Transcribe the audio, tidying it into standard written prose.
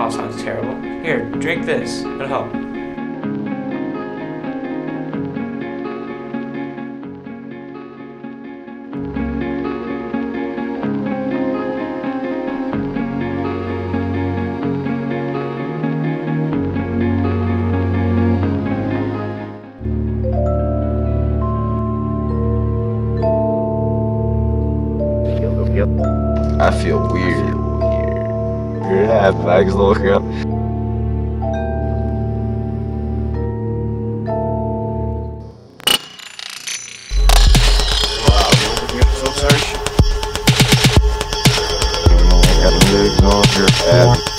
mouth sounds terrible. Here, drink this. It'll help. I feel weird. Yeah, bags looking up. Wow, so search. Got the legs on your ass.